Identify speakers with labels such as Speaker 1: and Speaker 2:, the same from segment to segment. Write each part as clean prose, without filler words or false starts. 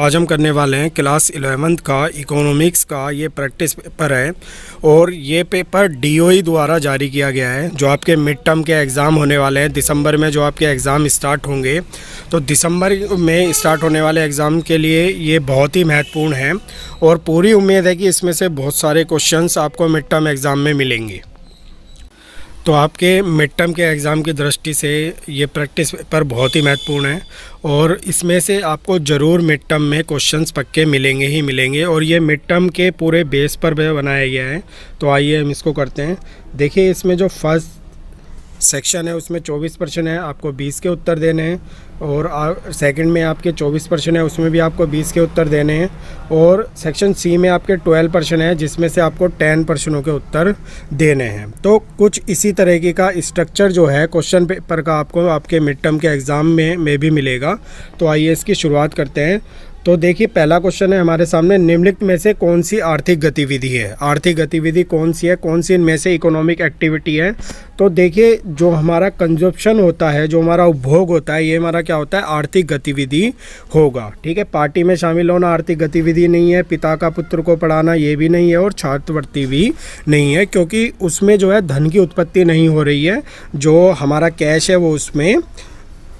Speaker 1: आज हम करने वाले हैं क्लास 11th का इकोनॉमिक्स का ये प्रैक्टिस पेपर है और ये पेपर डीओई द्वारा जारी किया गया है। जो आपके मिड टर्म के एग्ज़ाम होने वाले हैं दिसंबर में, जो आपके एग्ज़ाम स्टार्ट होंगे, तो दिसंबर में स्टार्ट होने वाले एग्ज़ाम के लिए ये बहुत ही महत्वपूर्ण है और पूरी उम्मीद है कि इसमें से बहुत सारे क्वेश्चंस आपको मिड टर्म एग्ज़ाम में मिलेंगे। तो आपके मिड टर्म के एग्ज़ाम की दृष्टि से ये प्रैक्टिस पेपर बहुत ही महत्वपूर्ण है और इसमें से आपको ज़रूर मिड टर्म में क्वेश्चंस पक्के मिलेंगे ही मिलेंगे और ये मिड टर्म के पूरे बेस पर बनाया गया है। तो आइए हम इसको करते हैं। देखिए, इसमें जो फर्स्ट सेक्शन है उसमें 24 प्रश्न है, आपको 20 के उत्तर देने हैं और सेकंड में आपके 24 प्रश्न है, उसमें भी आपको 20 के उत्तर देने हैं और सेक्शन सी में आपके 12 प्रश्न है, जिसमें से आपको 10 प्रश्नों के उत्तर देने हैं। तो कुछ इसी तरीके का स्ट्रक्चर जो है क्वेश्चन पेपर का आपको आपके मिड टर्म के एग्ज़ाम में भी मिलेगा। तो आइए इसकी शुरुआत करते हैं। तो देखिए, पहला क्वेश्चन है हमारे सामने, निम्नलिखित में से कौन सी आर्थिक गतिविधि है? आर्थिक गतिविधि कौन सी है, कौन सी इनमें से इकोनॉमिक एक्टिविटी है? तो देखिए, जो हमारा कंजप्शन होता है, जो हमारा उपभोग होता है, ये हमारा क्या होता है? आर्थिक गतिविधि होगा। ठीक है, पार्टी में शामिल होना आर्थिक गतिविधि नहीं है, पिता का पुत्र को पढ़ाना ये भी नहीं है और छात्रवृत्ति भी नहीं है, क्योंकि उसमें जो है धन की उत्पत्ति नहीं हो रही है, जो हमारा कैश है वो उसमें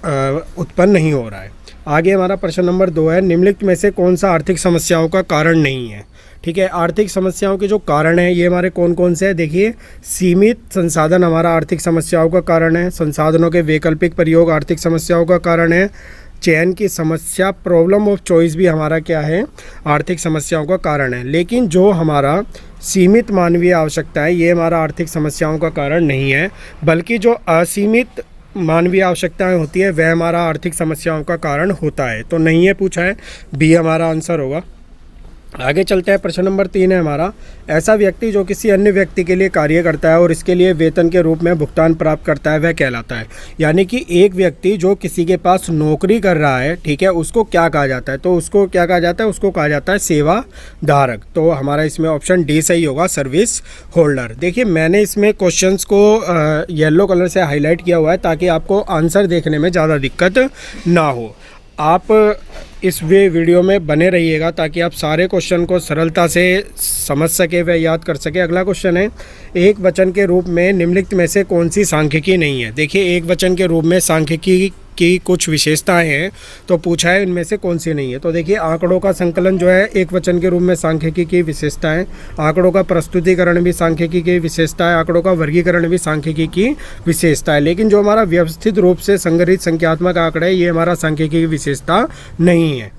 Speaker 1: उत्पन्न नहीं हो रहा है। आगे हमारा प्रश्न नंबर 2 है, निम्नलिखित में से कौन सा आर्थिक समस्याओं का कारण नहीं है? ठीक है, आर्थिक समस्याओं के जो कारण हैं ये हमारे कौन कौन से हैं? देखिए, सीमित संसाधन हमारा आर्थिक समस्याओं का कारण है, संसाधनों के वैकल्पिक प्रयोग आर्थिक समस्याओं का कारण है, चयन की समस्या प्रॉब्लम ऑफ चॉइस भी हमारा क्या है? आर्थिक समस्याओं का कारण है। लेकिन जो हमारा सीमित मानवीय आवश्यकता है ये हमारा आर्थिक समस्याओं का कारण नहीं है, बल्कि जो असीमित मानवीय आवश्यकताएं होती है वह हमारा आर्थिक समस्याओं का कारण होता है। तो नहीं है पूछा है, बी हमारा आंसर होगा। आगे चलते हैं, प्रश्न नंबर 3 है हमारा, ऐसा व्यक्ति जो किसी अन्य व्यक्ति के लिए कार्य करता है और इसके लिए वेतन के रूप में भुगतान प्राप्त करता है वह कहलाता है। यानी कि एक व्यक्ति जो किसी के पास नौकरी कर रहा है, ठीक है, उसको क्या कहा जाता है? तो उसको क्या कहा जाता है? उसको कहा जाता है सेवा धारक। तो हमारा इसमें ऑप्शन डी सही होगा, सर्विस होल्डर। देखिए, मैंने इसमें क्वेश्चंस को येलो कलर से हाईलाइट किया हुआ है ताकि आपको आंसर देखने में ज़्यादा दिक्कत ना हो। आप इस वीडियो में बने रहिएगा ताकि आप सारे क्वेश्चन को सरलता से समझ सके व याद कर सके। अगला क्वेश्चन है, एक वचन के रूप में निम्नलिखित में से कौन सी सांख्यिकी नहीं है? देखिए, एक वचन के रूप में सांख्यिकी की कुछ विशेषताएं हैं, तो पूछा है इनमें से कौन सी नहीं है। तो देखिए, आंकड़ों का संकलन जो है एक वचन के रूप में सांख्यिकी की विशेषता है, आंकड़ों का प्रस्तुतिकरण भी सांख्यिकी की विशेषता है, आंकड़ों का वर्गीकरण भी सांख्यिकी की विशेषता है। लेकिन जो हमारा व्यवस्थित रूप से संग्रहित संख्यात्मक आंकड़े है ये हमारा सांख्यिकी की विशेषता नहीं है।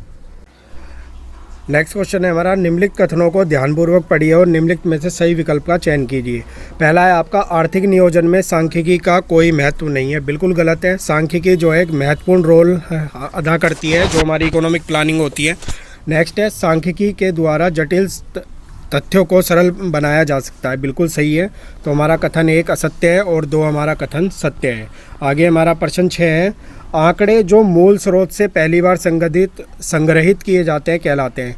Speaker 1: नेक्स्ट क्वेश्चन है हमारा, निम्नलिखित कथनों को ध्यानपूर्वक पढ़िए और निम्नलिखित में से सही विकल्प का चयन कीजिए। पहला है आपका, आर्थिक नियोजन में सांख्यिकी का कोई महत्व नहीं है। बिल्कुल गलत है। सांख्यिकी जो है एक महत्वपूर्ण रोल अदा करती है जो हमारी इकोनॉमिक प्लानिंग होती है। नेक्स्ट है, सांख्यिकी के द्वारा जटिल तथ्यों को सरल बनाया जा सकता है। बिल्कुल सही है। तो हमारा कथन 1 असत्य है और 2 हमारा कथन सत्य है। आगे हमारा प्रश्न 6 है, आंकड़े जो मूल स्रोत से पहली बार संग्रहित किए जाते हैं कहलाते हैं।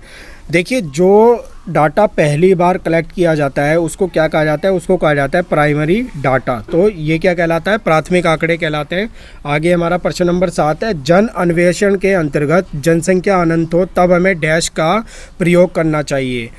Speaker 1: देखिए, जो डाटा पहली बार कलेक्ट किया जाता है उसको क्या कहा जाता है? उसको कहा जाता है प्राइमरी डाटा। तो ये क्या कहलाता है? प्राथमिक आंकड़े कहलाते हैं। आगे हमारा प्रश्न नंबर 7 है, जन अन्वेषण के अंतर्गत जनसंख्या अनंत हो तब हमें डैश का प्रयोग करना चाहिए।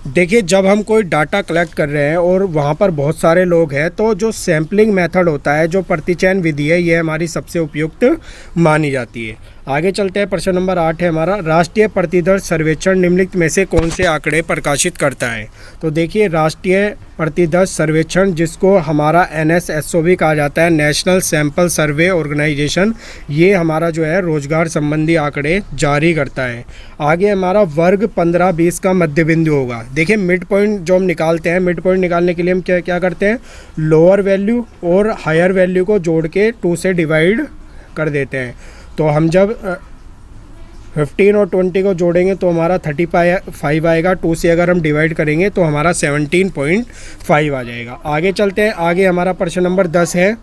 Speaker 1: देखिए, जब हम कोई डाटा कलेक्ट कर रहे हैं और वहाँ पर बहुत सारे लोग हैं तो जो सैम्पलिंग मेथड होता है, जो प्रतिचयन विधि है, ये हमारी सबसे उपयुक्त मानी जाती है। आगे चलते हैं, प्रश्न नंबर 8 है हमारा, राष्ट्रीय प्रतिदर सर्वेक्षण निम्नलिखित में से कौन से आंकड़े प्रकाशित करता है? तो देखिए, राष्ट्रीय प्रतिदर सर्वेक्षण, जिसको हमारा NSSO भी कहा जाता है, नेशनल सैंपल सर्वे ऑर्गेनाइजेशन, ये हमारा जो है रोजगार संबंधी आंकड़े जारी करता है। आगे हमारा वर्ग 15-20 का मध्य बिंदु होगा। देखिए, मिड पॉइंट जो हम निकालते हैं, मिड पॉइंट निकालने के लिए हम क्या करते हैं? लोअर वैल्यू और हायर वैल्यू को जोड़ के 2 से डिवाइड कर देते हैं। तो हम जब 15 और 20 को जोड़ेंगे तो हमारा 35 आएगा। 2 से अगर हम डिवाइड करेंगे तो हमारा 17.5 आ जाएगा। आगे चलते हैं। आगे हमारा प्रश्न नंबर 10 है,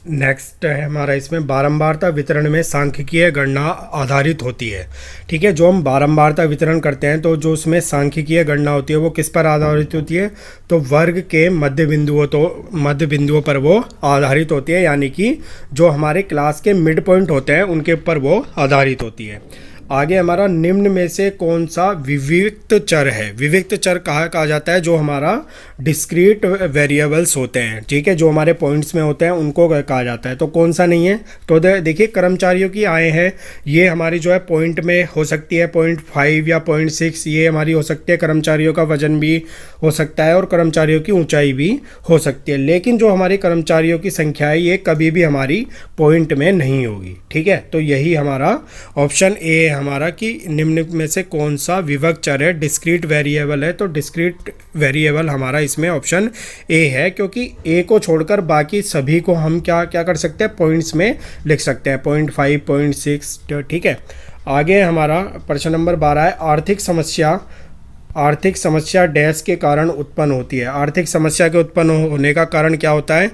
Speaker 1: नेक्स्ट है हमारा इसमें बारंबारता वितरण में सांख्यिकीय गणना आधारित होती है। ठीक है, जो हम बारंबारता वितरण करते हैं तो जो उसमें सांख्यिकीय गणना होती है वो किस पर आधारित होती है, तो वर्ग के मध्य बिंदुओं पर वो आधारित होती है, यानी कि जो हमारे क्लास के मिड पॉइंट होते हैं उनके ऊपर वो आधारित होती है। आगे हमारा निम्न में से कौन सा विविक्त चर है। विविक्त चर कहा जाता है जो हमारा डिस्क्रीट वेरिएबल्स होते हैं। ठीक है, जो हमारे पॉइंट्स में होते हैं उनको कहा जाता है। तो कौन सा नहीं है, तो देखिए कर्मचारियों की आय है, ये हमारी जो है पॉइंट में हो सकती है, 0.5 या 0.6 ये हमारी हो सकती है। कर्मचारियों का वजन भी हो सकता है और कर्मचारियों की ऊंचाई भी हो सकती है, लेकिन जो हमारी कर्मचारियों की संख्या है ये कभी भी हमारी पॉइंट में नहीं होगी। ठीक है, तो यही हमारा ऑप्शन ए है हमारा कि निम्न में से कौन सा विभक्त चर है, डिस्क्रीट वेरिएबल है। तो डिस्क्रीट वेरिएबल हमारा इसमें ऑप्शन ए है, क्योंकि ए को छोड़कर बाकी सभी को हम क्या कर सकते हैं, पॉइंट्स में लिख सकते हैं, 0.5, 0.6। ठीक है, आगे हमारा प्रश्न नंबर 12 है आर्थिक समस्या डैश के कारण उत्पन्न होती है। आर्थिक समस्या के उत्पन्न होने का कारण क्या होता है,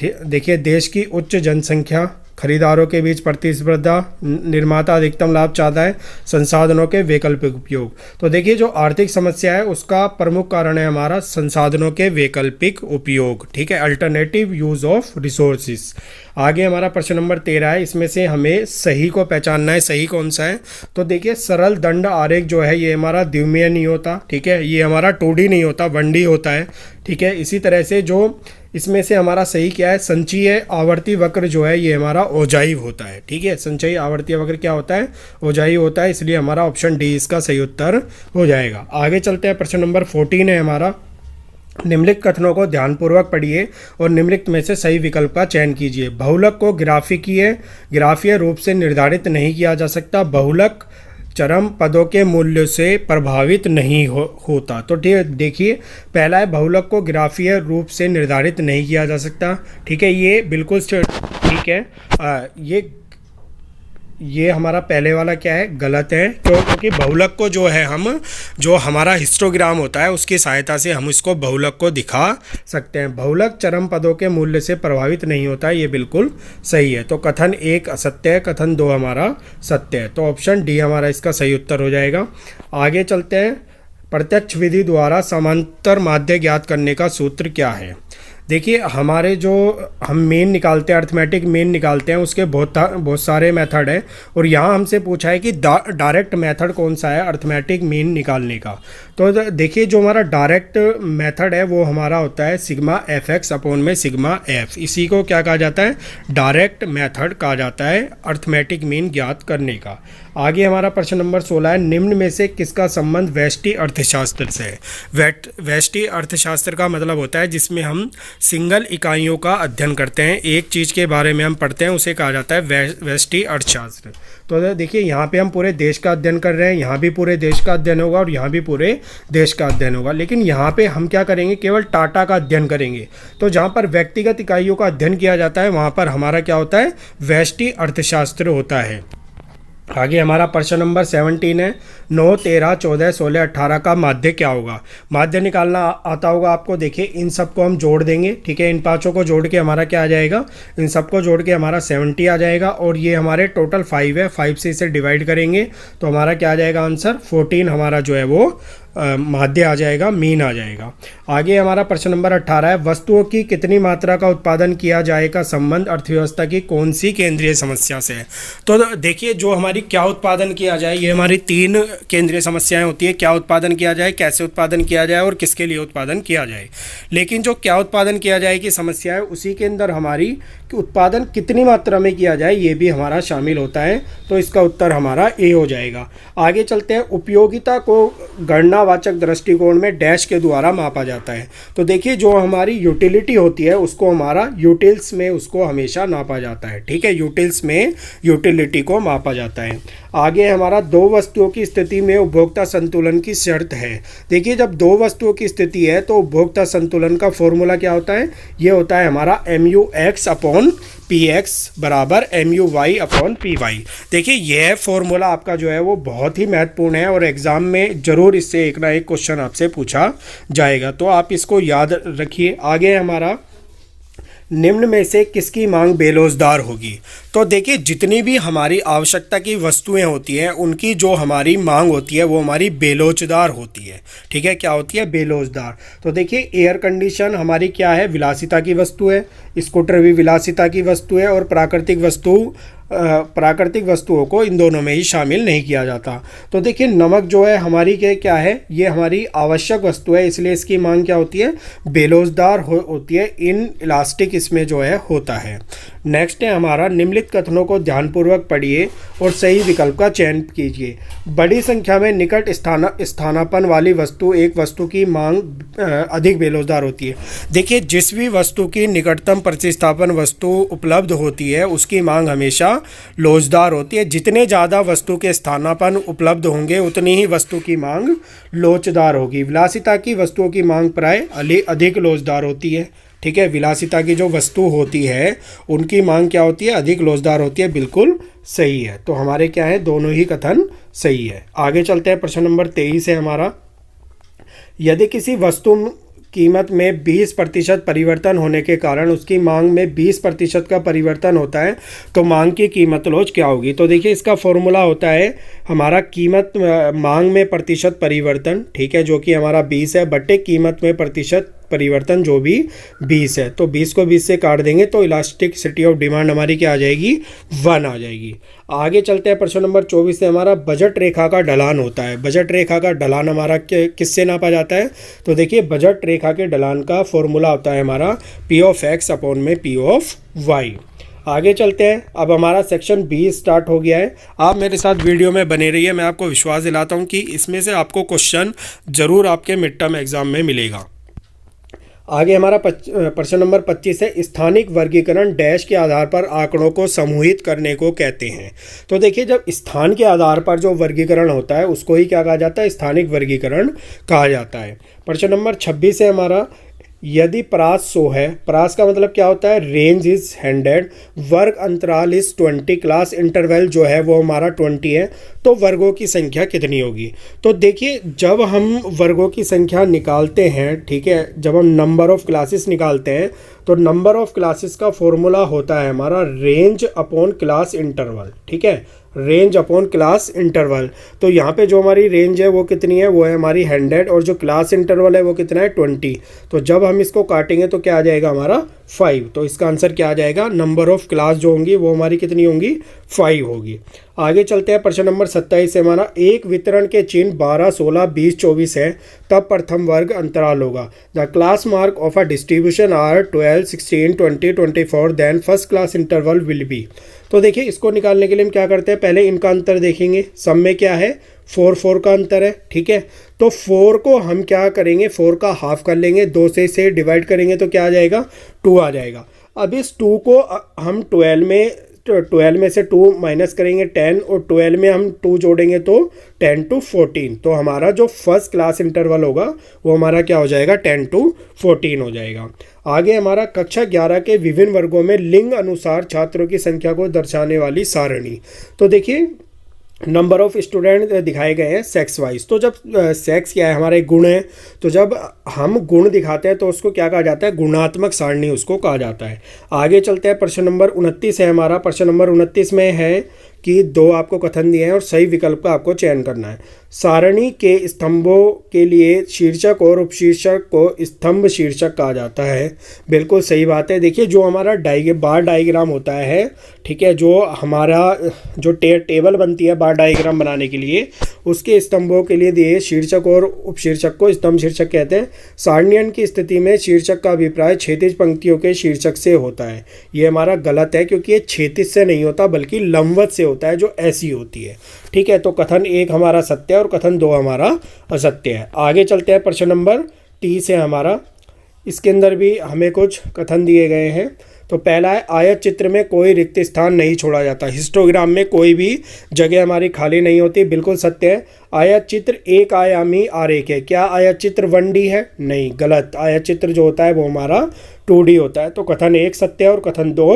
Speaker 1: देखिए देश की उच्च जनसंख्या, खरीदारों के बीच प्रतिस्पर्धा, निर्माता अधिकतम लाभ चाहता है, संसाधनों के वैकल्पिक उपयोग। तो देखिए जो आर्थिक समस्या है उसका प्रमुख कारण है हमारा संसाधनों के वैकल्पिक उपयोग। ठीक है, अल्टरनेटिव यूज ऑफ रिसोर्सेज। आगे हमारा प्रश्न नंबर 13 है, इसमें से हमें सही को पहचानना है। सही कौन सा है, तो देखिए सरल दंड आरेख जो है ये हमारा द्विमीय नहीं होता। ठीक है, ये हमारा 2D नहीं होता, 1D होता है। ठीक है, इसी तरह से जो इसमें से हमारा सही क्या है, संचयी आवर्ती वक्र जो है ये हमारा ओजाइव होता है। ठीक है, संचयी आवर्ती वक्र क्या होता है, ओजाइव होता है, इसलिए हमारा ऑप्शन डी इसका सही उत्तर हो जाएगा। आगे चलते हैं, प्रश्न नंबर 14 है हमारा, निम्नलिखित कथनों को ध्यानपूर्वक पढ़िए और निम्नलिखित में से सही विकल्प का चयन कीजिए। बहुलक को ग्राफीय रूप से निर्धारित नहीं किया जा सकता। बहुलक चरम पदों के मूल्य से प्रभावित नहीं होता। तो ठीक है, देखिए पहला है बहुलक को ग्राफीय रूप से निर्धारित नहीं किया जा सकता। ठीक है, ये बिल्कुल ठीक है। ये हमारा पहले वाला क्या है, गलत है, क्योंकि बहुलक को जो हमारा हिस्टोग्राम होता है उसकी सहायता से हम इसको बहुलक को दिखा सकते हैं। बहुलक चरम पदों के मूल्य से प्रभावित नहीं होता है, ये बिल्कुल सही है। तो कथन 1 असत्य है, कथन 2 हमारा सत्य है। तो ऑप्शन डी हमारा इसका सही उत्तर हो जाएगा। आगे चलते हैं, प्रत्यक्ष विधि द्वारा समांतर माध्य ज्ञात करने का सूत्र क्या है। देखिए हमारे जो हम मेन निकालते हैं, अर्थमेटिक मेन निकालते हैं, उसके बहुत सारे मेथड हैं और यहाँ हमसे पूछा है कि डायरेक्ट मेथड कौन सा है अर्थमेटिक मीन निकालने का। तो देखिए जो हमारा डायरेक्ट मेथड है वो हमारा होता है सिग्मा एफ एक्स अपॉन में सिग्मा एफ। इसी को क्या कहा जाता है, डायरेक्ट मेथड कहा जाता है अर्थमेटिक मीन ज्ञात करने का। आगे हमारा प्रश्न नंबर 16 है, निम्न में से किसका संबंध व्यष्टि अर्थशास्त्र से है। व्यष्टि अर्थशास्त्र का मतलब होता है जिसमें हम सिंगल इकाइयों का अध्ययन करते हैं, एक चीज़ के बारे में हम पढ़ते हैं, उसे कहा जाता है व्यष्टि अर्थशास्त्र। तो देखिए यहाँ पे हम पूरे देश का अध्ययन कर रहे हैं, यहाँ भी पूरे देश का अध्ययन होगा और यहाँ भी पूरे देश का अध्ययन होगा, लेकिन यहाँ पे हम क्या करेंगे, केवल टाटा का अध्ययन करेंगे। तो जहाँ पर व्यक्तिगत इकाइयों का अध्ययन किया जाता है वहाँ पर हमारा क्या होता है, व्यष्टि अर्थशास्त्र होता है। आगे हमारा प्रश्न नंबर 17 है, 9, 13, 14, 16, 18 का माध्य क्या होगा। माध्य निकालना आता होगा आपको। देखिए इन सबको हम जोड़ देंगे, ठीक है, इन पांचों को जोड़ के हमारा क्या आ जाएगा, इन सबको जोड़ के हमारा 70 आ जाएगा और ये हमारे टोटल 5 है, 5 से इसे डिवाइड करेंगे तो हमारा क्या आ जाएगा आंसर, 14 हमारा जो है वो माध्य आ जाएगा, मीन आ जाएगा। आगे हमारा प्रश्न नंबर 18 है, वस्तुओं की कितनी मात्रा का उत्पादन किया जाए का संबंध अर्थव्यवस्था की कौन सी केंद्रीय समस्या से है। तो देखिए जो हमारी क्या उत्पादन किया जाए, ये हमारी 3 केंद्रीय समस्याएं होती है, क्या उत्पादन किया जाए, कैसे उत्पादन किया जाए और किसके लिए उत्पादन किया जाए। लेकिन जो क्या उत्पादन किया जाए की समस्या है उसी के अंदर हमारी कि उत्पादन कितनी मात्रा में किया जाए ये भी हमारा शामिल होता है, तो इसका उत्तर हमारा ए हो जाएगा। आगे चलते हैं, उपयोगिता को गणनावाचक दृष्टिकोण में डैश के द्वारा मापा जाता है। तो देखिए जो हमारी यूटिलिटी होती है उसको हमारा यूटिल्स में उसको हमेशा नापा जाता है, ठीक है, यूटिल्स में यूटिलिटी को मापा जाता है। आगे हमारा 2 वस्तुओं की स्थिति में उपभोक्ता संतुलन की शर्त है। देखिए जब 2 वस्तुओं की स्थिति है तो उपभोक्ता संतुलन का फॉर्मूला क्या होता है, ये होता है हमारा MUX अपॉन PX बराबर MUY अपॉन PY। देखिए यह फॉर्मूला आपका जो है वो बहुत ही महत्वपूर्ण है और एग्ज़ाम में ज़रूर इससे एक ना एक क्वेश्चन आपसे पूछा जाएगा, तो आप इसको याद रखिए। आगे हमारा निम्न में से किसकी मांग बेरोजगार होगी। तो देखिए जितनी भी हमारी आवश्यकता की वस्तुएं होती हैं उनकी जो हमारी मांग होती है वो हमारी बेरोजगार होती है। ठीक है, क्या होती है? बेरोजगार। तो देखिए एयर कंडीशन हमारी क्या है? विलासिता की वस्तु है। स्कूटर भी विलासिता की वस्तु है। और प्राकृतिक वस्तुओं को इन दोनों में ही शामिल नहीं किया जाता। तो देखिए नमक जो है हमारी क्या है? ये हमारी आवश्यक वस्तु है, इसलिए इसकी मांग क्या होती है? बेरोजगार होती है। इन इलास्टिक इसमें जो है होता है। नेक्स्ट है हमारा, निम्नलिखित कथनों को ध्यानपूर्वक पढ़िए और सही विकल्प का चयन कीजिए। बड़ी संख्या में निकट स्थानापन्न वाली वस्तु एक वस्तु की मांग अधिक बेरोजगार होती है। देखिए जिस भी वस्तु की निकटतम प्रतिस्थापन वस्तु उपलब्ध होती है उसकी मांग हमेशा लोचदार होती है। जितने ज़्यादा वस्तु के स्थानापन्न उपलब्ध होंगे उतनी ही वस्तु की मांग लोचदार होगी। विलासिता की वस्तुओं की मांग प्राय अधिक लोचदार होती है। ठीक है, विलासिता की जो वस्तु होती है उनकी मांग क्या होती है? अधिक लोचदार होती है। बिल्कुल सही है। तो हमारे क्या है? दोनों ही कथन सही है। आगे चलते हैं, प्रश्न नंबर 23 है हमारा। यदि किसी वस्तु कीमत में 20% परिवर्तन होने के कारण उसकी मांग में 20% का परिवर्तन होता है तो मांग की कीमत लोच क्या होगी। तो देखिए इसका फॉर्मूला होता है हमारा कीमत मांग में प्रतिशत परिवर्तन, ठीक है, जो कि हमारा 20 है, बटे कीमत में प्रतिशत परिवर्तन जो भी 20 है। तो 20 को 20 से काट देंगे तो इलास्टिसिटी ऑफ डिमांड हमारी क्या आ जाएगी? 1 आ जाएगी। आगे चलते हैं, प्रश्न नंबर 24 से हमारा बजट रेखा का ढलान होता है। बजट रेखा का ढलान हमारा किससे नापा जाता है? तो देखिए बजट रेखा के ढलान का फॉर्मूला होता है हमारा P(x) अपॉन में P(y). आगे चलते हैं, अब हमारा सेक्शन 20 स्टार्ट हो गया है। आप मेरे साथ वीडियो में बने रहिए, मैं आपको विश्वास दिलाता हूँ कि इसमें से आपको क्वेश्चन ज़रूर आपके मिड टर्म एग्जाम में मिलेगा। आगे हमारा प्रश्न नंबर 25 है, स्थानिक वर्गीकरण डैश के आधार पर आंकड़ों को समूहित करने को कहते हैं। तो देखिए जब स्थान के आधार पर जो वर्गीकरण होता है उसको ही क्या कहा जाता है? स्थानिक वर्गीकरण कहा जाता है। प्रश्न नंबर 26 है हमारा, यदि प्रास 100 है, प्रास का मतलब क्या होता है? रेंज इज 100, वर्ग अंतराल इज 20, क्लास इंटरवल जो है वो हमारा 20 है, तो वर्गों की संख्या कितनी होगी? तो देखिए जब हम वर्गों की संख्या निकालते हैं, ठीक है, जब हम नंबर ऑफ क्लासेस निकालते हैं तो नंबर ऑफ क्लासेस का फॉर्मूला होता है हमारा रेंज अपॉन क्लास इंटरवल। ठीक है, रेंज अपॉन क्लास इंटरवल। तो यहाँ पे जो हमारी रेंज है वो कितनी है? वो है हमारी 100, और जो क्लास इंटरवल है वो कितना है? 20। तो जब हम इसको काटेंगे तो क्या आ जाएगा हमारा? 5। तो इसका आंसर क्या आ जाएगा? नंबर ऑफ क्लास जो होंगी वो हमारी कितनी होंगी? 5 होगी। आगे चलते हैं, प्रश्न नंबर 27 से हमारा, एक वितरण के चिन्ह 12, 16, 20, 24 है तब प्रथम वर्ग अंतराल होगा। The class mark of a distribution are 12, 16, 20, 24, then first class interval will be. तो देखिए इसको निकालने के लिए हम क्या करते हैं? पहले इनका अंतर देखेंगे। सब में क्या है? 4 का अंतर है। ठीक है, तो 4 को हम क्या करेंगे? 4 का हाफ कर लेंगे, 2 से इसे डिवाइड करेंगे तो क्या आ जाएगा? 2 आ जाएगा। अब इस 2 को हम 12 में से 2 माइनस करेंगे 10, और 12 में हम 2 जोड़ेंगे तो 10 to 14। तो हमारा जो फर्स्ट क्लास इंटरवल होगा वो हमारा क्या हो जाएगा? 10 to 14 हो जाएगा। आगे हमारा कक्षा 11 के विभिन्न वर्गों में लिंग अनुसार छात्रों की संख्या को दर्शाने वाली सारणी। तो देखिए नंबर ऑफ स्टूडेंट दिखाए गए हैं सेक्स वाइज। तो जब सेक्स क्या है? हमारा एक गुण है, तो जब हम गुण दिखाते हैं तो उसको क्या कहा जाता है? गुणात्मक सारणी उसको कहा जाता है। आगे चलते हैं, प्रश्न नंबर 29 है हमारा। प्रश्न नंबर 29 में है कि 2 आपको कथन दिए हैं और सही विकल्प का आपको चयन करना है। सारणी के स्तंभों के लिए शीर्षक और उपशीर्षक को स्तंभ शीर्षक कहा जाता है। बिल्कुल सही बात है। देखिए जो हमारा बार डायग्राम होता है, ठीक है, जो हमारा जो टेबल बनती है बार डायग्राम बनाने के लिए, उसके स्तंभों के लिए दिए शीर्षक और उपशीर्षक को स्तंभ शीर्षक कहते हैं। सारणियन की स्थिति में शीर्षक का अभिप्राय क्षैतिज पंक्तियों के शीर्षक से होता है। ये हमारा गलत है क्योंकि ये क्षैतिज से नहीं होता बल्कि लंबवत से होता है, जो ऐसी होती है। ठीक है, तो कथन 1 हमारा सत्य है और कथन 2 हमारा असत्य है। आगे चलते हैं, प्रश्न नंबर 30 है हमारा। इसके अंदर भी हमें कुछ कथन दिए गए हैं। तो पहला है, आयत चित्र में कोई रिक्त स्थान नहीं छोड़ा जाता। हिस्टोग्राम में कोई भी जगह हमारी खाली नहीं होती। बिल्कुल सत्य है। आयत चित्र एक आयामी आरेख है। क्या आयत चित्र 1D है? नहीं, गलत। आयत चित्र जो होता है वो हमारा 2D होता है। तो कथन 1 सत्य है और कथन 2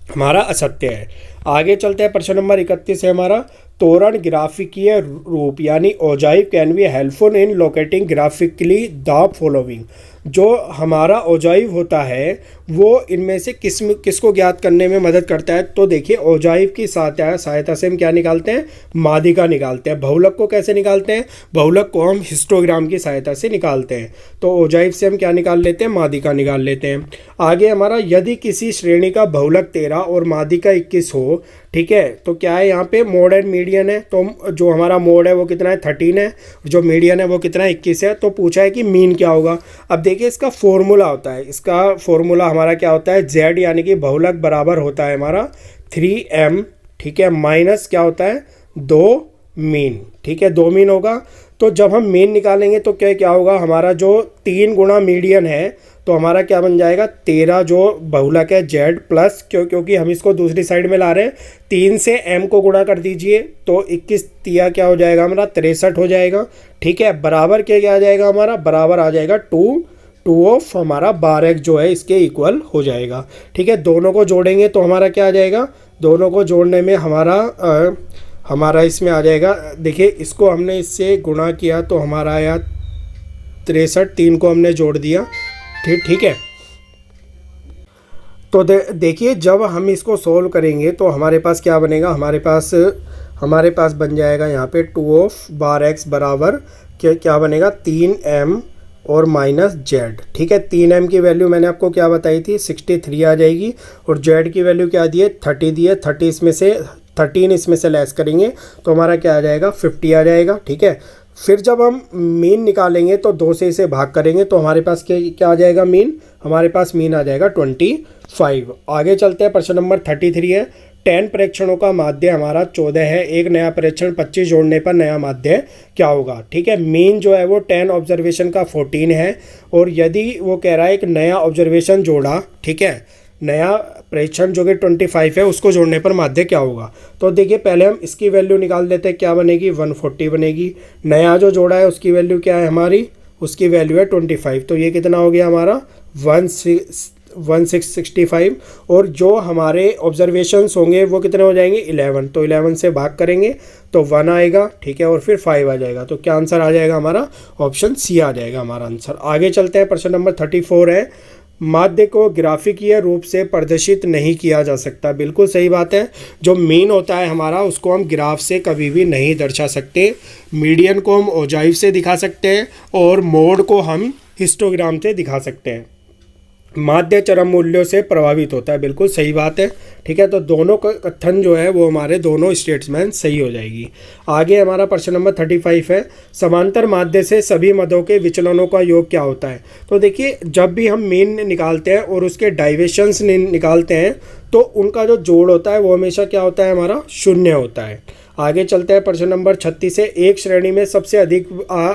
Speaker 1: हमारा असत्य है। आगे चलते हैं, प्रश्न नंबर 31 है हमारा। तोरण ग्राफिकीय रूप यानी ogive can be helpful in locating graphically the following. जो हमारा औजाइव होता है वो इनमें से किसको ज्ञात करने में मदद करता है। तो देखिए औजाइव की सहायता से हम क्या निकालते हैं, माध्यिका निकालते हैं। बहुलक को कैसे निकालते हैं, बहुलक को हम हिस्टोग्राम की सहायता से निकालते हैं। तो औजाइव से हम क्या निकाल लेते हैं, माध्यिका निकाल लेते हैं। आगे हमारा यदि किसी श्रेणी का बहुलक 13 और माध्यिका 21 हो, ठीक है, तो क्या है यहाँ पे मोड एंड मीडियन है। तो जो हमारा मोड है वो कितना है, 13 है, जो मीडियन है वो कितना है, 21 है। तो पूछा है कि मीन क्या होगा। अब देखिए इसका फॉर्मूला होता है, इसका फॉर्मूला हमारा क्या होता है, z यानी कि बहुलक बराबर होता है हमारा 3m, ठीक है, माइनस क्या होता है, 2 मीन, ठीक है, 2 मीन होगा। तो जब हम मीन निकालेंगे तो क्या होगा, हमारा जो 3 गुणा मीडियन है तो हमारा क्या बन जाएगा, 13 जो बहुलक है z प्लस क्योंकि हम इसको दूसरी साइड में ला रहे हैं, 3 से m को गुणा कर दीजिए तो 21 तिया क्या हो जाएगा हमारा, 63 हो जाएगा, ठीक है। बराबर क्या आ जाएगा हमारा, बराबर आ जाएगा 2 ऑफ हमारा 12 जो है इसके इक्वल हो जाएगा, ठीक है। दोनों को जोड़ेंगे तो हमारा क्या आ जाएगा, दोनों को जोड़ने में हमारा इसमें आ जाएगा, देखिए इसको हमने इससे गुणा किया तो हमारा आया 63, 3 को हमने जोड़ दिया, ठीक है। तो देखिए जब हम इसको सोल्व करेंगे तो हमारे पास क्या बनेगा, हमारे पास बन जाएगा यहाँ पे 2 ऑफ 12x बराबर क्या बनेगा, 3m और माइनस z, ठीक है। 3m की वैल्यू मैंने आपको क्या बताई थी, 63 आ जाएगी, और z की वैल्यू क्या दी है, 30 दी है। 13 इसमें से लेस करेंगे तो हमारा क्या आ जाएगा, 50 आ जाएगा, ठीक है। फिर जब हम मीन निकालेंगे तो 2 से इसे भाग करेंगे तो हमारे पास क्या आ जाएगा मीन, हमारे पास मीन आ जाएगा 25। आगे चलते हैं, प्रश्न नंबर 33 है। 10 प्रेक्षणों का माध्य हमारा 14 है, एक नया प्रेक्षण 25 जोड़ने पर नया माध्य क्या होगा, ठीक है। मीन जो है वो 10 ऑब्जर्वेशन का 14 है, और यदि वो कह रहा है एक नया ऑब्जर्वेशन जोड़ा, ठीक है, नया प्रेक्षण जो कि 25 है उसको जोड़ने पर माध्य क्या होगा। तो देखिए पहले हम इसकी वैल्यू निकाल देते हैं, क्या बनेगी, 140 बनेगी। नया जो जोड़ा है उसकी वैल्यू क्या है हमारी, उसकी वैल्यू है 25, तो ये कितना हो गया हमारा 1665, और जो हमारे ऑब्जर्वेशंस होंगे वो कितने हो जाएंगे, 11, तो 11 से भाग करेंगे तो 1 आएगा, ठीक है, और फिर 5 आ जाएगा। तो क्या आंसर आ जाएगा हमारा, ऑप्शन सी आ जाएगा हमारा आंसर। आगे चलते हैं, प्रश्न नंबर 34 है। माध्य को ग्राफिकीय रूप से प्रदर्शित नहीं किया जा सकता। बिल्कुल सही बात है, जो मीन होता है हमारा उसको हम ग्राफ से कभी भी नहीं दर्शा सकते। मीडियन को हम औजाइव से दिखा सकते हैं और मोड को हम हिस्टोग्राम से दिखा सकते हैं। माध्य चरम मूल्यों से प्रभावित होता है, बिल्कुल सही बात है, ठीक है। तो दोनों का कथन जो है वो हमारे दोनों स्टेटमेंट सही हो जाएगी। आगे हमारा प्रश्न नंबर 35 है। समांतर माध्य से सभी मदों के विचलनों का योग क्या होता है। तो देखिए जब भी हम मीन निकालते हैं और उसके डाइवेशंस निकालते हैं तो उनका जो जोड़ होता है वो हमेशा क्या होता है, हमारा 0 होता है। आगे चलते हैं, प्रश्न नंबर 36 है। एक श्रेणी में सबसे अधिक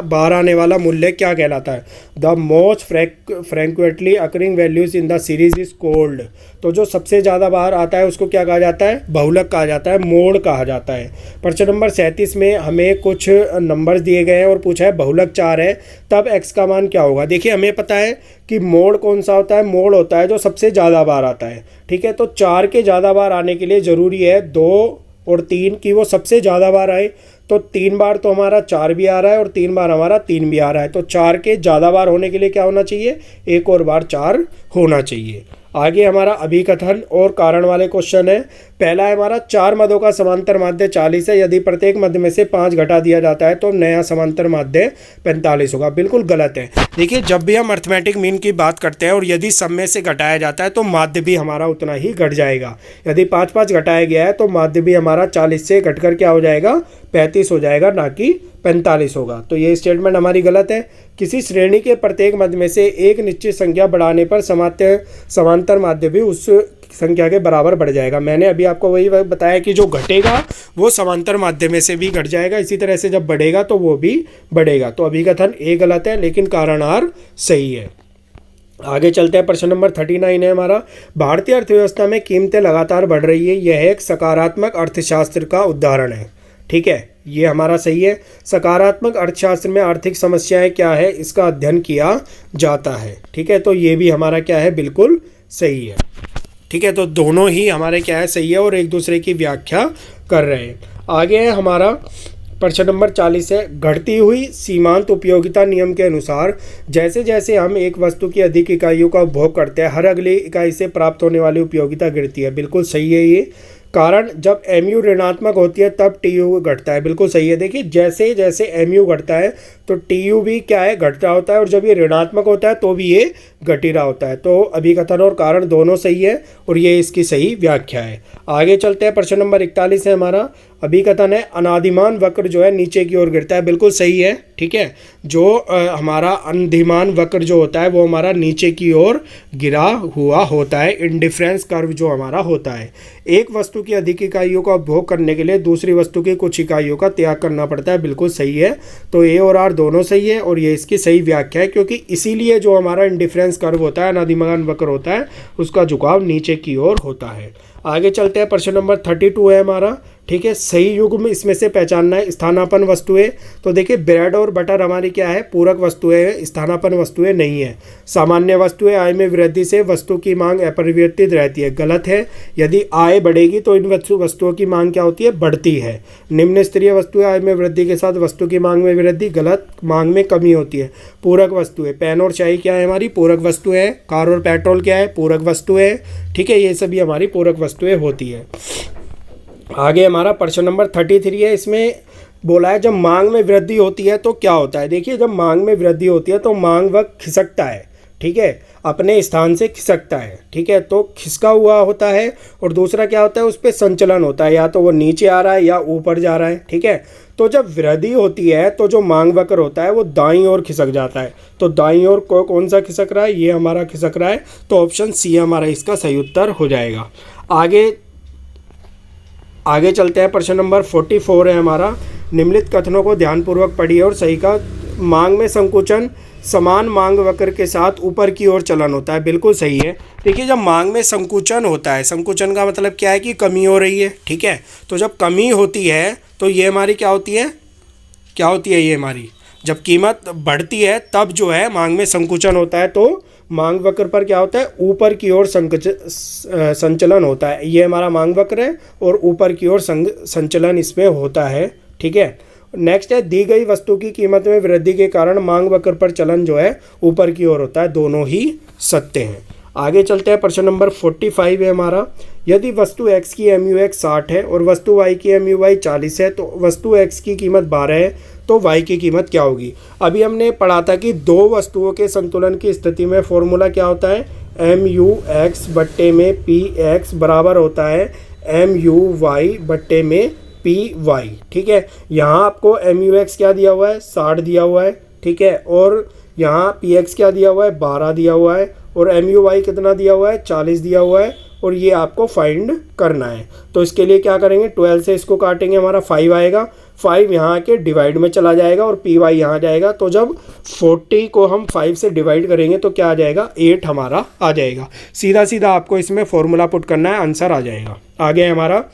Speaker 1: बार आने वाला मूल्य क्या कहलाता है। The most frequently occurring values in the series is called. तो जो सबसे ज़्यादा बार आता है उसको क्या कहा जाता है, बहुलक कहा जाता है, मोड कहा जाता है। प्रश्न नंबर 37 में हमें कुछ नंबर्स दिए गए हैं और पूछा है बहुलक 4 है तब x का मान क्या होगा। देखिए हमें पता है कि मोड कौन सा होता है, मोड होता है जो सबसे ज़्यादा बार आता है, ठीक है। तो 4 के ज़्यादा बार आने के लिए ज़रूरी है 2 और 3 की वो सबसे ज़्यादा बार आए। तो 3 बार तो हमारा 4 भी आ रहा है और 3 बार हमारा 3 भी आ रहा है। तो 4 के ज़्यादा बार होने के लिए क्या होना चाहिए, एक और बार 4 होना चाहिए। आगे हमारा अभिकथन और कारण वाले क्वेश्चन है। पहला है हमारा 4 मदों का समांतर माध्य 40 है, यदि प्रत्येक मध्य में से 5 घटा दिया जाता है तो नया समांतर माध्य 45 होगा। बिल्कुल गलत है। देखिए जब भी हम अर्थमेटिक मीन की बात करते हैं और यदि सब में से घटाया जाता है तो माध्य भी हमारा उतना ही घट जाएगा। यदि 5-5 घटाया गया है तो माध्य भी हमारा 40 से घटकर क्या हो जाएगा, 35 हो जाएगा, ना कि 45 होगा। तो ये स्टेटमेंट हमारी गलत है। किसी श्रेणी के प्रत्येक मध्य में से एक निश्चित संख्या बढ़ाने पर समांतर माध्य भी उस संख्या के बराबर बढ़ जाएगा। मैंने अभी आपको वही बताया कि जो घटेगा वो समांतर माध्य में से भी घट जाएगा, इसी तरह से जब बढ़ेगा तो वो भी बढ़ेगा। तो अभिकथन ए गलत है लेकिन कारण आर सही है। आगे चलते हैं, प्रश्न नंबर 39 है हमारा। भारतीय अर्थव्यवस्था में कीमतें लगातार बढ़ रही है, यह एक सकारात्मक अर्थशास्त्र का उदाहरण है, ठीक है, ये हमारा सही है। सकारात्मक अर्थशास्त्र में आर्थिक समस्याएं क्या है इसका अध्ययन किया जाता है, ठीक है। तो ये भी हमारा क्या है, बिल्कुल सही है, ठीक है। तो दोनों ही हमारे क्या है, सही है और एक दूसरे की व्याख्या कर रहे हैं। आगे है हमारा प्रश्न नंबर 40 है, घटती हुई सीमांत उपयोगिता नियम के अनुसार जैसे जैसे हम एक वस्तु की अधिक इकाइयों का उपभोग करते हैं, हर अगली इकाई से प्राप्त होने वाली उपयोगिता गिरती है। बिल्कुल सही है ये। कारण जब mu ऋणात्मक होती है तब tu घटता है। बिल्कुल सही है। देखिए जैसे जैसे mu घटता है तो tu भी क्या है, घटता होता है, और जब ये ऋणात्मक होता है तो भी ये घट ही रहा होता है। तो अभिकथन और कारण दोनों सही है और ये इसकी सही व्याख्या है। आगे चलते हैं, प्रश्न नंबर 41 है हमारा। अभिकथन है, अनादिमान वक्र जो है नीचे की ओर गिरता है। बिल्कुल सही है। ठीक है, जो हमारा अनधिमान वक्र जो होता है वो हमारा नीचे की ओर गिरा हुआ होता है। इंडिफरेंस कर्व जो हमारा होता है, एक वस्तु की अधिक इकाइयों का उपभोग करने के लिए दूसरी वस्तु की कुछ इकाइयों का त्याग करना पड़ता है। बिल्कुल सही है। तो ए और आर दोनों सही है और ये इसकी सही व्याख्या है, क्योंकि इसीलिए जो हमारा इंडिफरेंस कर्व होता है, अनादिमान वक्र होता है, उसका झुकाव नीचे की ओर होता है। आगे चलते हैं, प्रश्न नंबर 32 है हमारा। ठीक है, सही युग्म इसमें से पहचानना है। स्थानापन्न वस्तुएं, तो देखिए ब्रेड और बटर हमारी क्या है, पूरक वस्तुएं, स्थानापन्न वस्तुएं नहीं है। सामान्य वस्तुएं, आय में वृद्धि से वस्तु की मांग अपरिवर्तित रहती है। गलत है। यदि आय बढ़ेगी तो इन वस्तुओं की मांग क्या होती है, बढ़ती है। निम्न स्तरीय वस्तुएं, आय में वृद्धि के साथ वस्तु की मांग में वृद्धि। गलत, मांग में कमी होती है। पूरक वस्तुएं, पेन और स्याही क्या है, हमारी पूरक वस्तुएं हैं। कार और पेट्रोल क्या है, पूरक वस्तुएं हैं। ठीक है, ये सभी हमारी पूरक वस्तुएं होती है। आगे हमारा प्रश्न नंबर 33 है। इसमें बोला है, जब मांग में वृद्धि होती है तो क्या होता है। देखिए जब मांग में वृद्धि होती है तो मांग वक्त खिसकता है। ठीक है, अपने स्थान से खिसकता है। ठीक है, तो खिसका हुआ होता है। और दूसरा क्या होता है, उस पर संचलन होता है, या तो वो नीचे आ रहा है या ऊपर जा रहा है। ठीक है, तो जब वृद्धि होती है तो जो मांग वक्र होता है वो दाईं ओर खिसक जाता है। तो दाईं ओर कौन सा खिसक रहा है, ये हमारा खिसक रहा है। तो ऑप्शन सी हमारा इसका सही उत्तर हो जाएगा। आगे चलते हैं, प्रश्न नंबर 44 है हमारा। निम्नलिखित कथनों को ध्यानपूर्वक पढ़िए और सही का। मांग में संकुचन समान मांग वक्र के साथ ऊपर की ओर चलन होता है। बिल्कुल सही है। देखिए जब मांग में संकुचन होता है, संकुचन का मतलब क्या है कि कमी हो रही है। ठीक है, तो जब कमी होती है तो ये हमारी क्या होती है, ये हमारी जब कीमत बढ़ती है तब जो है मांग में संकुचन होता है। तो मांग वक्र पर क्या होता है, ऊपर की ओर संचलन होता है। ये हमारा मांग वक्र है और ऊपर की ओर संचलन इसमें होता है। ठीक है, नेक्स्ट है, दी गई वस्तु की कीमत में वृद्धि के कारण मांग वक्र पर चलन जो है ऊपर की ओर होता है। दोनों ही सत्य हैं। आगे चलते हैं, प्रश्न नंबर 45 है हमारा। यदि वस्तु x की mu(x) 60 है और वस्तु y की mu(y) 40 है तो वस्तु x की कीमत 12 है तो y की कीमत क्या होगी। अभी हमने पढ़ा था कि दो वस्तुओं के संतुलन की स्थिति में फॉर्मूला क्या होता है, mu(x) बट्टे में px बराबर होता है mu(y) बट्टे में py। ठीक है, यहाँ आपको mu(x) क्या दिया हुआ है, 60 दिया हुआ है। ठीक है, और यहाँ px क्या दिया हुआ है, 12 दिया हुआ है, और mu(y) कितना दिया हुआ है, 40 दिया हुआ है, और ये आपको फाइंड करना है। तो इसके लिए क्या करेंगे, 12 से इसको काटेंगे, हमारा 5 आएगा। 5 यहाँ के डिवाइड में चला जाएगा और py यहाँ जाएगा। तो जब 40 को हम 5 से डिवाइड करेंगे तो क्या आ जाएगा, 8 हमारा आ जाएगा। सीधा सीधा आपको इसमें फॉर्मूला पुट करना है, आंसर आ जाएगा। आगे हमारा,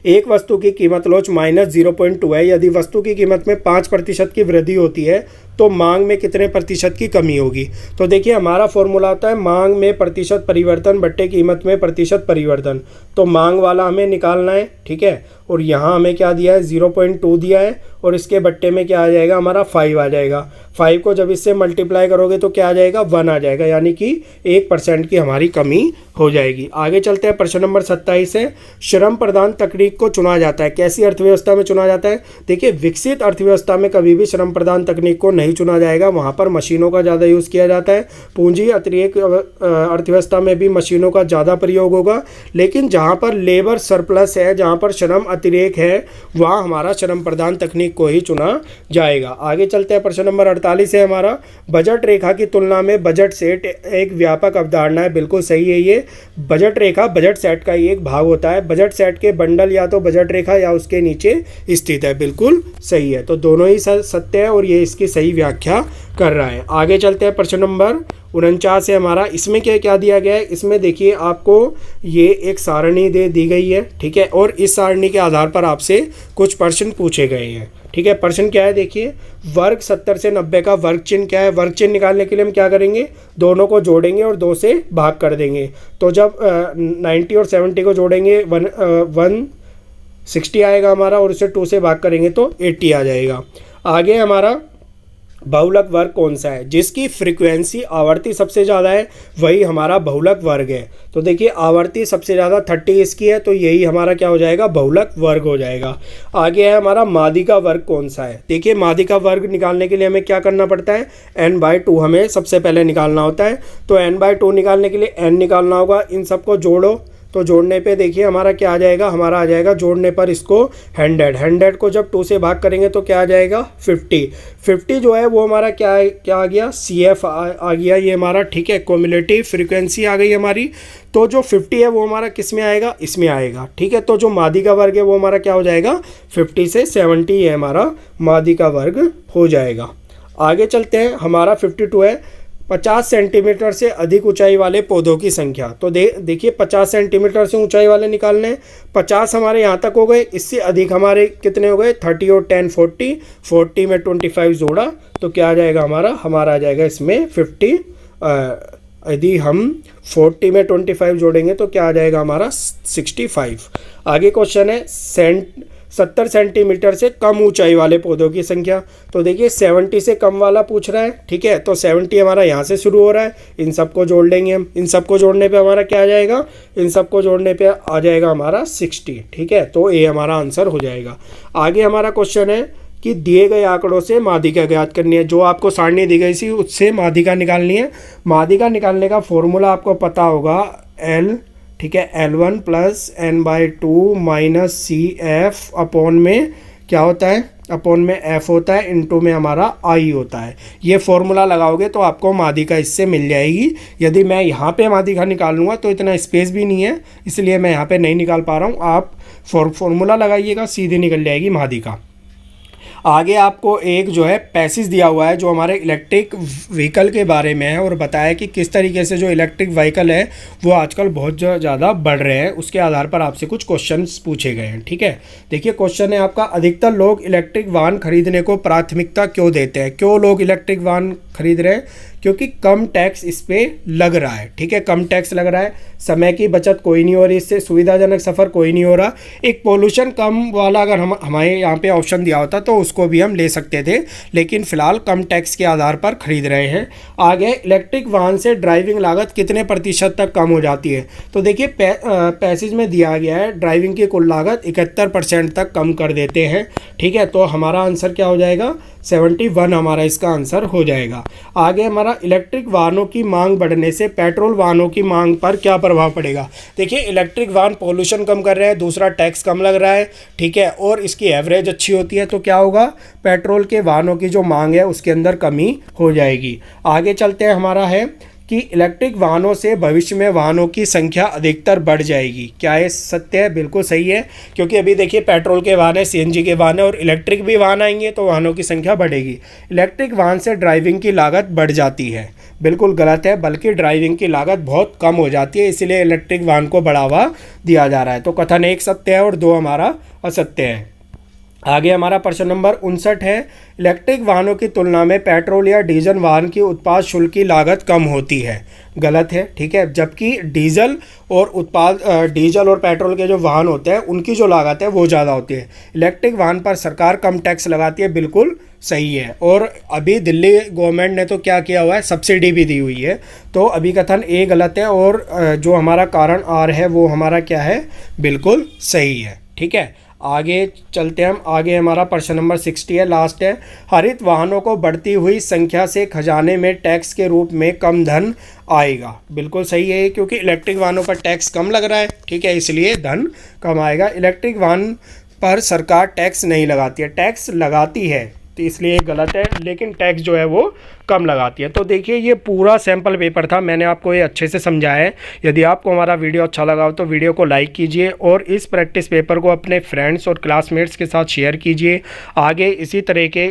Speaker 1: एक वस्तु की कीमत लोच -0.2 है। यदि वस्तु की कीमत में 5% की वृद्धि होती है तो मांग में कितने प्रतिशत की कमी होगी। तो देखिए हमारा फॉर्मूला होता है मांग में प्रतिशत परिवर्तन बट्टे कीमत में प्रतिशत परिवर्तन। तो मांग वाला हमें निकालना है। ठीक है, और यहाँ हमें क्या दिया है, 0.2 दिया है, और इसके बट्टे में क्या आ जाएगा, हमारा 5 आ जाएगा। 5 को जब इससे मल्टीप्लाई करोगे तो क्या आ जाएगा, 1 आ जाएगा, यानी कि 1% की हमारी कमी हो जाएगी। आगे चलते हैं, प्रश्न नंबर 27 है। श्रम प्रधान तकनीक को चुना जाता है, कैसी अर्थव्यवस्था में चुना जाता है। देखिए विकसित अर्थव्यवस्था में कभी भी श्रम प्रधान तकनीक को नहीं चुना जाएगा, वहाँ पर मशीनों का ज़्यादा यूज़ किया जाता है। पूंजी अतिरेक अर्थव्यवस्था में भी मशीनों का ज़्यादा प्रयोग होगा, लेकिन जहाँ पर लेबर सरप्लस है, जहाँ पर श्रम अतिरेक है, वहाँ हमारा श्रम प्रधान तकनीक को ही चुना जाएगा। आगे चलते हैं, प्रश्न नंबर 48 है हमारा। बजट रेखा की तुलना में बजट सेट एक व्यापक अवधारणा है। बिल्कुल सही है ये। बजट रेखा बजट सेट का ही एक भाग होता है। बजट सेट के बंडल या तो बजट रेखा या उसके नीचे स्थित है। बिल्कुल सही है। तो दोनों ही सत्य है और ये इसकी सही व्याख्या कर रहा है। आगे चलते हैं, प्रश्न नंबर 49 है हमारा। इसमें क्या क्या दिया गया है, इसमें देखिए आपको ये एक सारणी दी गई है। ठीक है, और इस सारणी के आधार पर आपसे कुछ प्रश्न पूछे गए हैं। ठीक है, प्रश्न क्या है, देखिए वर्ग 70 से 90 का वर्ग चिन्ह क्या है। वर्ग चिन्ह निकालने के लिए हम क्या करेंगे, दोनों को जोड़ेंगे और 2 से भाग कर देंगे। तो जब 90 और 70 को जोड़ेंगे, 60 आएगा हमारा, और उसे 2 से भाग करेंगे तो 80 आ जाएगा। आगे हमारा बहुलक वर्ग कौन सा है? जिसकी फ्रीक्वेंसी आवर्ती सबसे ज़्यादा है वही हमारा बहुलक वर्ग है। तो देखिए आवर्ती सबसे ज़्यादा 30 इसकी है, तो यही हमारा क्या हो जाएगा? बहुलक वर्ग हो जाएगा। आगे है हमारा माध्यिका वर्ग कौन सा है? देखिए माध्यिका वर्ग निकालने के लिए हमें क्या करना पड़ता है? n/2 हमें सबसे पहले निकालना होता है। तो n/2 निकालने के लिए n निकालना होगा। इन सबको जोड़ो, तो जोड़ने पे देखिए हमारा क्या आ जाएगा? हमारा आ जाएगा जोड़ने पर इसको 100 को जब 2 से भाग करेंगे तो क्या आ जाएगा? 50 जो है वो हमारा क्या आ गया? CF आ गया ये हमारा, ठीक है, क्युमुलेटिव फ्रीक्वेंसी आ गई हमारी। तो जो 50 है वो हमारा किस में आएगा? इसमें आएगा, ठीक है। तो जो माध्यिका वर्ग है वो हमारा क्या हो जाएगा? 50 से 70 है हमारा माध्यिका वर्ग हो जाएगा। आगे चलते हैं, हमारा 52 है 50 सेंटीमीटर से अधिक ऊंचाई वाले पौधों की संख्या। तो देखिए 50 सेंटीमीटर से ऊंचाई वाले निकालने हैं। 50 हमारे यहाँ तक हो गए, इससे अधिक हमारे कितने हो गए? 30 और 10 40, 40 में 25 जोड़ा तो क्या आ जाएगा हमारा आ जाएगा इसमें 50। यदि हम 40 में 25 जोड़ेंगे तो क्या आ जाएगा हमारा? 65। आगे क्वेश्चन है 70 सेंटीमीटर से कम ऊंचाई वाले पौधों की संख्या। तो देखिए 70 से कम वाला पूछ रहा है, ठीक है। तो 70 हमारा यहाँ से शुरू हो रहा है, इन सबको जोड़ लेंगे हम। इन सबको जोड़ने पे हमारा क्या आ जाएगा? इन सबको जोड़ने पे आ जाएगा हमारा 60, ठीक है। तो ये हमारा आंसर हो जाएगा। आगे हमारा क्वेश्चन है कि दिए गए आंकड़ों से माध्यिका ज्ञात करनी है। जो आपको सारणी दी गई थी उससे माध्यिका निकालनी है। माध्यिका निकालने का फॉर्मूला आपको पता होगा, L, ठीक है, L1 + n/2 - CF अपॉन में क्या होता है? अपॉन में F होता है, इनटू में हमारा I होता है। ये फॉर्मूला लगाओगे तो आपको माध्यिका इससे मिल जाएगी। यदि मैं यहाँ पे माध्यिका निकालूंगा तो इतना स्पेस भी नहीं है, इसलिए मैं यहाँ पे नहीं निकाल पा रहा हूँ। आप फॉर्मूला लगाइएगा, सीधी निकल जाएगी माध्यिका। आगे आपको एक जो है पैसेज दिया हुआ है जो हमारे इलेक्ट्रिक व्हीकल के बारे में है, और बताया कि किस तरीके से जो इलेक्ट्रिक व्हीकल है वो आजकल बहुत ज़्यादा बढ़ रहे हैं। उसके आधार पर आपसे कुछ क्वेश्चंस पूछे गए हैं, ठीक है। देखिए क्वेश्चन है आपका, अधिकतर लोग इलेक्ट्रिक वाहन खरीदने को प्राथमिकता क्यों देते हैं? क्यों लोग इलेक्ट्रिक वाहन खरीद रहे हैं? क्योंकि कम टैक्स इस पर लग रहा है, ठीक है। कम टैक्स लग रहा है, समय की बचत कोई नहीं हो रही, इससे सुविधाजनक सफ़र कोई नहीं हो रहा। एक पोल्यूशन कम वाला अगर हमारे यहाँ पे ऑप्शन दिया होता तो उसको भी हम ले सकते थे, लेकिन फ़िलहाल कम टैक्स के आधार पर खरीद रहे हैं। आगे इलेक्ट्रिक वाहन से ड्राइविंग लागत कितने प्रतिशत तक कम हो जाती है? तो देखिए पैसेज में दिया गया है ड्राइविंग की कुल लागत 71% तक कम कर देते हैं, ठीक है। तो हमारा आंसर क्या हो जाएगा? 71 हमारा इसका आंसर हो जाएगा। आगे हमारा इलेक्ट्रिक वाहनों की मांग बढ़ने से पेट्रोल वाहनों की मांग पर क्या प्रभाव पड़ेगा? देखिए इलेक्ट्रिक वाहन पोल्यूशन कम कर रहे हैं, दूसरा टैक्स कम लग रहा है, ठीक है, और इसकी एवरेज अच्छी होती है, तो क्या होगा? पेट्रोल के वाहनों की जो मांग है उसके अंदर कमी हो जाएगी। आगे चलते हैं, हमारा है कि इलेक्ट्रिक वाहनों से भविष्य में वाहनों की संख्या अधिकतर बढ़ जाएगी। क्या ये सत्य है? बिल्कुल सही है, क्योंकि अभी देखिए पेट्रोल के वाहन है, CNG के वाहन है, और इलेक्ट्रिक भी वाहन आएंगे तो वाहनों की संख्या बढ़ेगी। इलेक्ट्रिक वाहन से ड्राइविंग की लागत बढ़ जाती है, बिल्कुल गलत है, बल्कि ड्राइविंग की लागत बहुत कम हो जाती है, इसलिए इलेक्ट्रिक वाहन को बढ़ावा दिया जा रहा है। तो कथन 1 सत्य है और 2 हमारा असत्य है। आगे हमारा प्रश्न नंबर 59 है, इलेक्ट्रिक वाहनों की तुलना में पेट्रोल या डीजल वाहन की उत्पाद शुल्क की लागत कम होती है। गलत है, ठीक है, जबकि डीजल और पेट्रोल के जो वाहन होते हैं उनकी जो लागत है वो ज़्यादा होती है। इलेक्ट्रिक वाहन पर सरकार कम टैक्स लगाती है, बिल्कुल सही है। और अभी दिल्ली गवर्नमेंट ने तो क्या किया हुआ है? सब्सिडी भी दी हुई है। तो अभी कथन ए गलत है, और जो हमारा कारण आर है वो हमारा क्या है? बिल्कुल सही है, ठीक है। आगे चलते हैं हम, आगे हमारा प्रश्न नंबर 60 है, लास्ट है, हरित वाहनों को बढ़ती हुई संख्या से खजाने में टैक्स के रूप में कम धन आएगा। बिल्कुल सही है, क्योंकि इलेक्ट्रिक वाहनों पर टैक्स कम लग रहा है, ठीक है, इसलिए धन कम आएगा। इलेक्ट्रिक वाहन पर सरकार टैक्स नहीं लगाती है, टैक्स लगाती है, तो इसलिए गलत है, लेकिन टैक्स जो है वो कम लगाती है। तो देखिए ये पूरा सैम्पल पेपर था, मैंने आपको ये अच्छे से समझाया है। यदि आपको हमारा वीडियो अच्छा लगा हो तो वीडियो को लाइक कीजिए, और इस प्रैक्टिस पेपर को अपने फ्रेंड्स और क्लासमेट्स के साथ शेयर कीजिए। आगे इसी तरह के